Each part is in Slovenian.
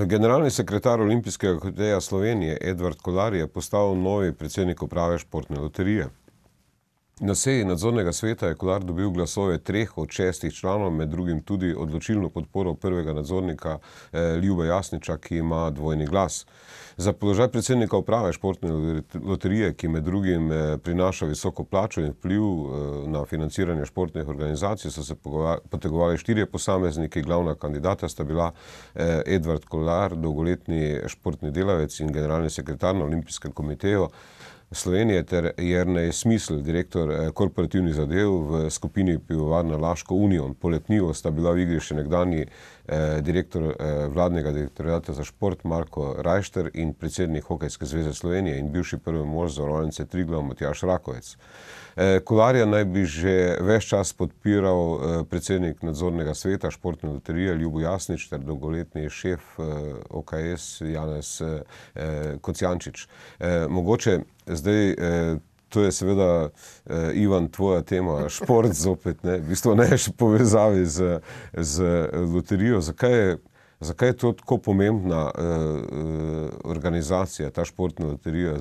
Generalni sekretar Olimpijskega komiteja Slovenije Edvard Kolar je postal novi predsednik uprave Športne loterije. Na seji nadzornega sveta je Kolar dobil glasove 3 od 6 članov, med drugim tudi odločilno podporo prvega nadzornika Ljuba Jasniča, ki ima dvojni glas. Za položaj predsednika uprave Športne loterije, ki med drugim prinaša visoko plačo in vpliv na financiranje športnih organizacij, so se potegovali 4 posamezniki. Glavna kandidata sta bila Edvard Kolar, dolgoletni športni delavec in generalni sekretar na Olimpijskem komiteju Slovenije, ter Jernej Smisl, direktor korporativnih zadev v skupini Pivovarna Laško Union. Poleg njiju sta bila v igri še nekdanji direktor vladnega direktorata za šport Marko Rajšter in predsednik Hokejske zveze Slovenije in bivši prvi mož Zavarovalnice Triglav Matjaž Rakovec. Kolarja naj bi že ves čas podpiral predsednik nadzornega sveta Športne loterije Ljubo Jasnič ter dolgoletni šef OKS Janez Kocijančič. Mogoče zdaj, to je seveda, Ivan, tvoja tema, šport zopet, ne, v bistvu ne še povezavi z loterijo. Zakaj je to tako pomembna organizacija, ta Športna loterija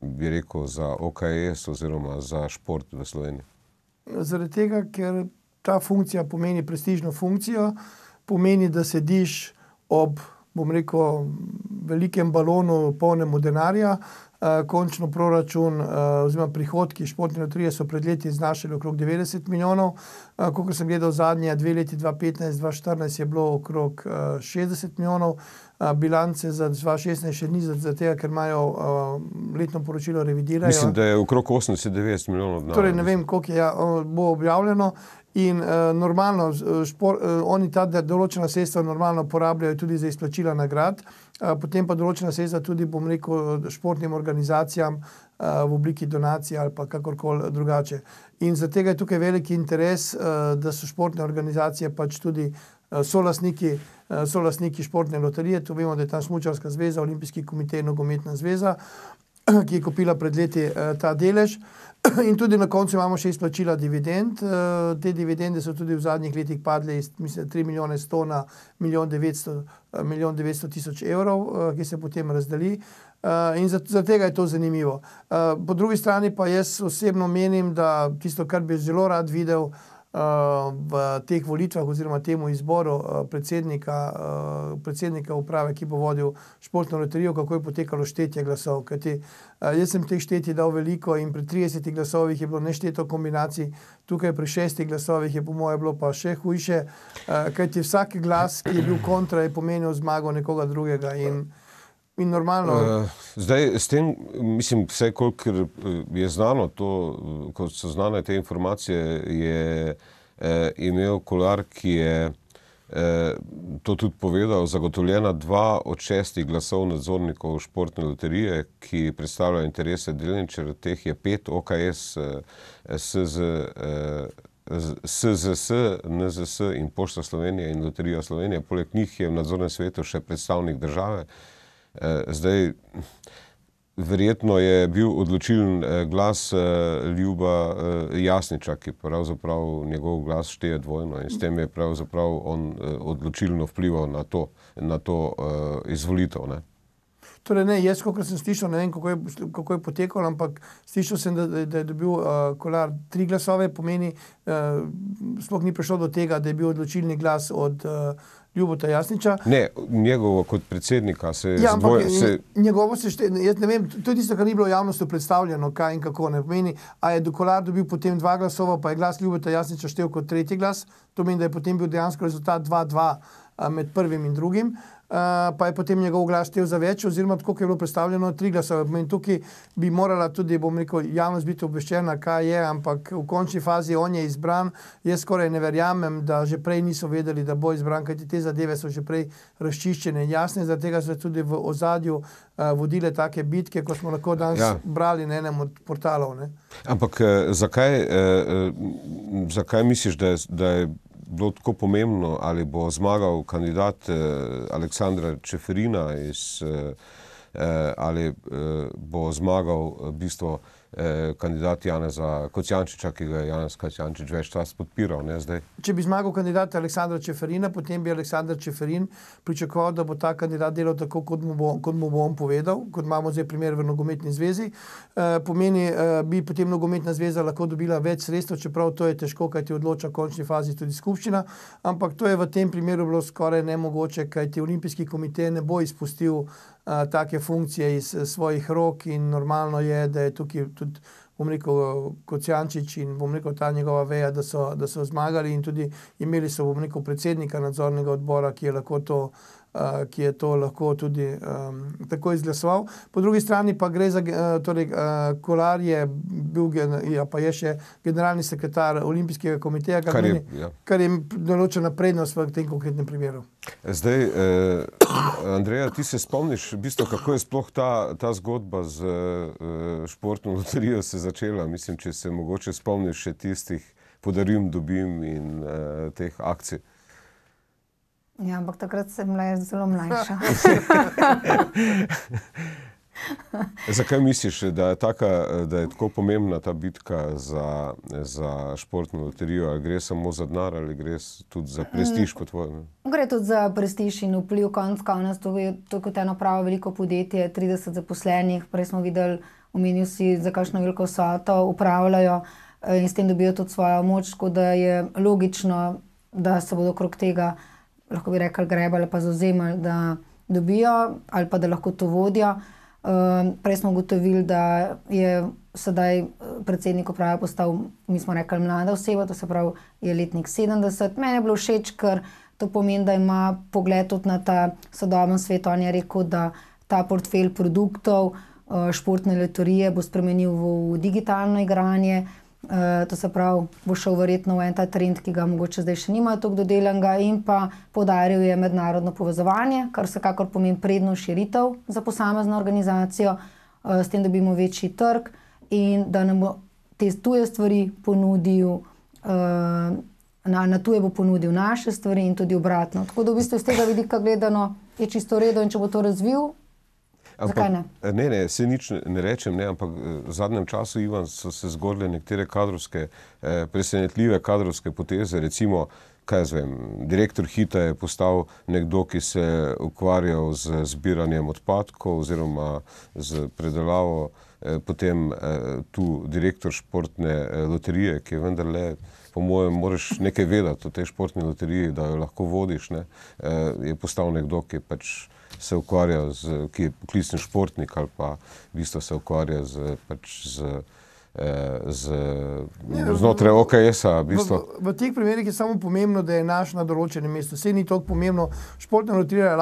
bi rekel, za OKS oziroma za šport v Sloveniji? Zaradi tega, ker ta funkcija pomeni prestižno funkcijo, pomeni, da sediš ob, bom rekel, velikem balonu polnemu denarja. Končno proračun oziroma prihodki Športne loterije so pred leti znašali okrog 90 milijonov. Kolikor sem gledal zadnje 2 leti, 2015-2014 je bilo okrog 60 milijonov. Bilance za 2016 še ni, zato ker imajo letno poročilo revidirajo. Mislim, da je okrog 80-90 milijonov. Torej ne vem, koliko bo objavljeno. In normalno, oni ta določena sredstva normalno porabljajo tudi za izplačila nagrad, potem pa določena sredstva tudi, bom rekel, športnim organizacijam v obliki donacije ali pa kakorkoli drugače. In za tega je tukaj veliki interes, da so športne organizacije pač tudi solastniki Športne loterije. Tu vemo, da je tam Smučarska zveza, Olimpijski komitej, Nogometna zveza, ki je kupila pred leti ta delež. In tudi na koncu imamo še izplačila dividend. Te dividende so tudi v zadnjih letih padle iz, mislim, 3 milijone 100 na 1 900 tisoč evrov, ki se potem razdeli. In za tega je to zanimivo. Po drugi strani pa jaz osebno menim, da tisto, kar bi zelo rad videl v teh volitvah oziroma temu izboru predsednika uprave, ki bo vodil Športno loterijo, kako je potekalo štetje glasov. Kajti jaz sem teh štetij dal veliko in pri 30 glasovih je bilo nešteto kombinacij, tukaj pri 6 glasovih je po moje bilo pa še hujše, kajti vsak glas, ki je bil kontra, je pomenil zmago nekoga drugega in normalno. Zdaj, s tem, mislim, vse kolikor je znano, ko so znane te informacije, je imel Kolar, ki je to tudi povedal, zagotovljena 2 od 6 glasov nadzornikov Športne loterije, ki predstavljajo interese delničarjev. Teh je 5 OKS, SZS, NZS in Pošta Slovenije in Loterija Slovenije. Poleg njih je v nadzornem svetu še predstavnik države. Zdaj, verjetno je bil odločilen glas Ljuba Jasniča, ki pravzaprav njegov glas šteje dvojno in s tem je pravzaprav on odločilno vplival na to izvolitev, ne? Torej ne, jaz, kolikor sem slišal, ne vem, kako je potekalo, ampak slišal sem, da je dobil Kolar 3 glasove, pomeni, sploh ni prišlo do tega, da je bil odločilni glas od Ljubota Jasniča. Ne, njegovo kot predsednika se je njegovo se jaz ne vem, to je tisto, kar ni bilo javnosti predstavljeno, kaj in kako, ne pomeni, a je Kolar dobil potem 2 glasova, pa je glas Ljubota Jasniča štel kot 3. glas, to meni, da je potem bil dejansko rezultat 2-2 med prvim in drugim. Pa je potem njegov glas štel za več, oziroma tako, kot je bilo predstavljeno, 3 glasove. In tukaj bi morala tudi, bom rekel, javnost biti obveščena, kaj je, ampak v končni fazi on je izbran. Jaz skoraj ne verjamem, da že prej niso vedeli, da bo izbran, kajti te zadeve so že prej razčiščene in jasne, zaradi tega so tudi v ozadju vodile take bitke, ko smo lahko danes brali na enem od portalov, ne. Ampak zakaj misliš, da je bilo tako pomembno, ali bo zmagal kandidat Aleksandra Čeferina ali bo zmagal v bistvu kandidat Janeza Kocijančiča, ki ga je Janez Kocijančič več čas podpiral, ne, zdaj. Če bi zmagal kandidat Aleksandra Čeferina, potem bi Aleksandar Čeferin pričakoval, da bo ta kandidat delal tako, kot mu bo on povedal, kot imamo zdaj primer v nogometni zvezi. Bi potem nogometna zveza lahko dobila več sredstev, čeprav to je težko, kajti odloča v končni fazi tudi skupščina, ampak to je v tem primeru bilo skoraj nemogoče, kajti Olimpijski komitej ne bo izpustil take funkcije iz svojih rok in normalno je, da je tukaj tudi, bom rekel, Kocijančič in bom rekel ta njegova veja, da so zmagali in tudi imeli so, bom rekel, predsednika nadzornega odbora, ki je to lahko tudi tako izglasoval. Po drugi strani pa gre za, torej Kolar je bil, pa je še generalni sekretar Olimpijskega komiteja, kar je določena prednost v tem konkretnem primeru. Zdaj, Andreja, ti se spomniš, v bistvu, kako je sploh ta zgodba z športno loterijo se začela? Mislim, če se mogoče spomniš še tistih podarim, dobim in teh akcij. Ja, ampak takrat sem bila zelo mlajša. Zakaj misliš, da je tako pomembna ta bitka za športno loterijo? Ali gre samo za denar ali gre tudi za prestiž po tvojem? Gre tudi za prestiž in vpliv. Konec, to je kot eno pravo veliko podjetje, 30 zaposlenih, prej smo videli, omenil si, za kakšno veliko vsoto upravljajo in s tem dobijo tudi svojo moč, tako da je logično, da se bodo okrog tega, lahko bi rekli, grebali pa zavzemali, da dobijo ali pa da lahko to vodijo. Prej smo ugotovili, da je sedaj predsednik uprave postal, mi smo rekli, mlada oseba, to se pravi, je letnik 70. Meni je bilo všeč, ker to pomeni, da ima pogled tudi na ta sodoben svet. On je rekel, da ta portfelj produktov športne loterije bo spremenil v digitalno igranje. To se pravi, bo šel verjetno v en ta trend, ki ga mogoče zdaj še nimajo toliko dodelanega, in pa poudaril je mednarodno povezovanje, kar vsekakor pomeni prednost širitev za posamezno organizacijo, s tem dobimo večji trg in da nam bo te tuje stvari ponudil, na tuje bo ponudil naše stvari in tudi obratno. Tako da v bistvu iz tega vidika gledano je čisto redo in če bo to razvil, zakaj ne? Ne, se nič ne rečem, ne, ampak v zadnjem času, Ivan, so se zgodile nekatere presenetljive kadrovske poteze, recimo, kaj jaz vem, direktor Hita je postal nekdo, ki se je ukvarjal z zbiranjem odpadkov oziroma z predelavo, potem tu direktor športne loterije, ki je vendarle, po mojem, moraš nekaj vedeti o tej športni loteriji, da jo lahko vodiš, ne, je postal nekdo, ki pač se ukvarja ki je poklicni športnik ali pa v bistvu se ukvarja znotraj OKS-a. V teh primerih je samo pomembno, da je naš na določenem mestu. Vse ni toliko pomembno. Športna loterija je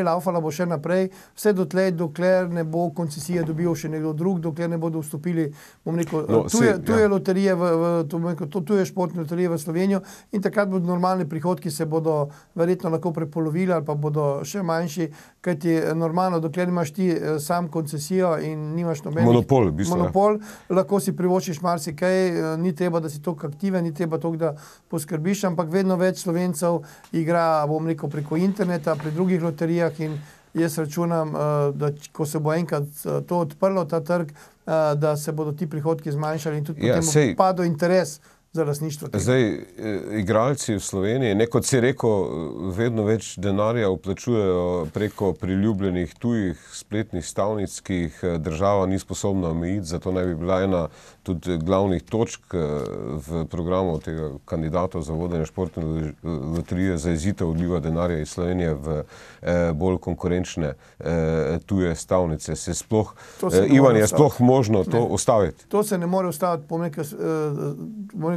laufala bo še naprej, vse dotlej, dokler ne bo koncesije dobil še nekdo drug, dokler ne bodo vstopili, bom rekel, tuje loterije, tuje športne loterije v Slovenijo in takrat bodo normalni prihodki se bodo verjetno lahko prepolovili ali pa bodo še manjši, kajti normalno, dokler imaš ti sam koncesijo in nimaš nobenih monopol, lahko si privoščiš marsikaj, ni treba, da si toliko aktiven, ni treba toliko, da poskrbiš, ampak vedno več Slovencev igra, bom rekel, preko interneta, pri drugih loterijah in jaz računam, da ko se bo enkrat to odprlo, ta trg, da se bodo ti prihodki zmanjšali in tudi potem padel interes za lastništvo. Zdaj, igralci v Sloveniji, kot si rekel, vedno več denarja vplačujejo preko priljubljenih tujih spletnih stavnic, ki jih država ni sposobna omejiti, zato naj bi bila ena tudi glavnih točk v programu tega kandidata za vodenje športne loterije zajezitev odliva denarja iz Slovenije v bolj konkurenčne tuje stavnice. Ivan, je sploh možno to ustaviti? To se ne more ustaviti,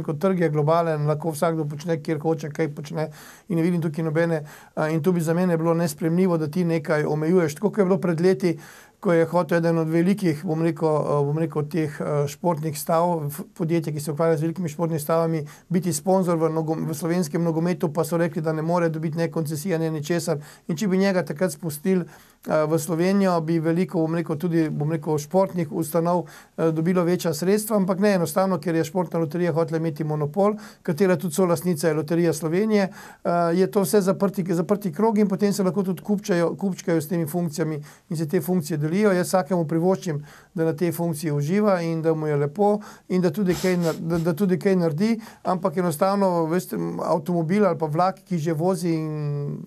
ko trg je globalen, lahko vsakdo počne, kjer hoče, kaj počne in ne vidim tukaj nobene. In tu bi za mene bilo nesprejemljivo, da ti nekaj omejuješ. Tako, kot je bilo pred leti, ko je hotel eden od velikih, bom rekel, teh športnih stav, podjetja, ki se ukvarja z velikimi športnimi stavami, biti sponzor v slovenskem nogometu, pa so rekli, da ne more dobiti ne koncesija, ne ničesar. In če bi njega takrat spustili v Slovenijo, bi veliko, tudi športnih ustanov dobilo večja sredstva, ampak ne enostavno, ker je športna loterija hotela imeti monopol, katera tudi solastnica je Loterija Slovenije, je to vse zaprti krog in potem se lahko tudi kupčkajo s temi funkcijami in se te funkcije delijo želijo. Jaz vsakemu privoščim, da na tej funkciji uživa in da mu je lepo in da tudi kaj naredi, ampak enostavno, veste, avtomobil ali pa vlak, ki že vozi in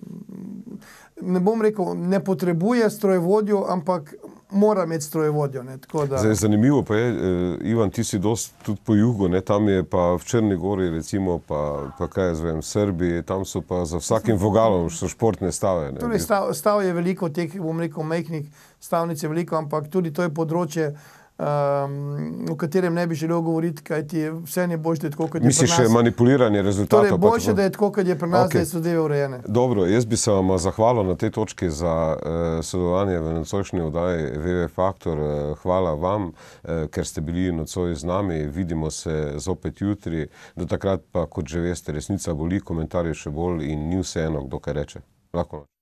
ne bom rekel, ne potrebuje strojevodjo, ampak mora imeti strojevodjo. Zdaj, zanimivo pa je, Ivan, ti si dosti tudi po jugu, ne? Tam je pa v Črni gori, recimo, pa kaj jaz vem, Srbiji, tam so pa za vsakim vogalom so športne stave. Ne? Torej, stav je veliko, teh, bom rekel, majhnih stavnic je veliko, ampak tudi to je področje, o katerem ne bi želel govoriti, kajti vse je boljše, da je tako, kot je pri nas. Misliš, še manipuliranje rezultatov? Torej, boljše, da je tako, kot je pri nas, da je zadeve urejene. Dobro, jaz bi se vam zahvalil na tej točki za sodelovanje v nocojšnji oddaji VV Faktor. Hvala vam, ker ste bili nocoj z nami. Vidimo se zopet jutri. Do takrat pa, kot že veste, resnica boli, komentarje še bolj in ni vseeno, kdo kaj reče. Lahko noč.